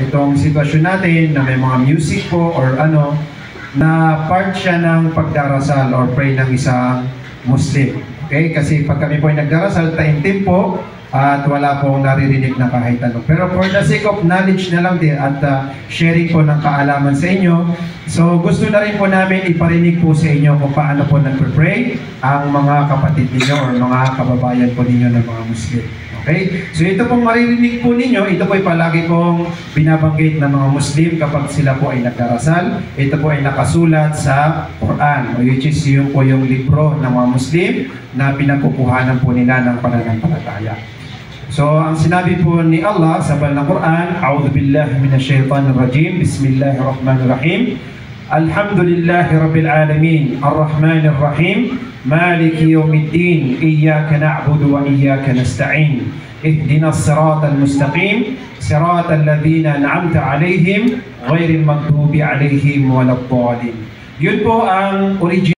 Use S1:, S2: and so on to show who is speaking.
S1: Itong sitwasyon natin na may mga music po or ano, na part siya ng pagdarasal or pray ng isang Muslim. Okay? Kasi pag kami po ay nagdarasal, taimtim po at wala pong naririnig na kahit ano. Pero for the sake of knowledge na lang din at sharing po ng kaalaman sa inyo, so gusto na rin po namin iparinig po sa inyo kung paano po nagpe-pray ang mga kapatid ninyo or mga kababayan po ninyo ng mga Muslim. Okay? So ito pong maririnig po ninyo, ito po ay palagi pong binabanggit ng mga Muslim kapag sila po ay nagdarasal. Ito po ay nakasulat sa Quran, which is yung po yung libro ng mga Muslim na pinagkukuhanan po nila ng pananampalataya. So ang sinabi po ni Allah sa banal na Quran, A'udhu billahi minasyaitanir rajim, Bismillahirrahmanirrahim. Alhamdulillahi Rabbil Alamin, Ar-Rahmanir Rahim, Maliki Yawmiddin, Iyyaka na'budu wa iyyaka nasta'in. Ihdinas siratal mustaqim, siratal ladzina an'amta 'alaihim, ghairil maghdubi 'alaihim waladdallin. Yun po ang original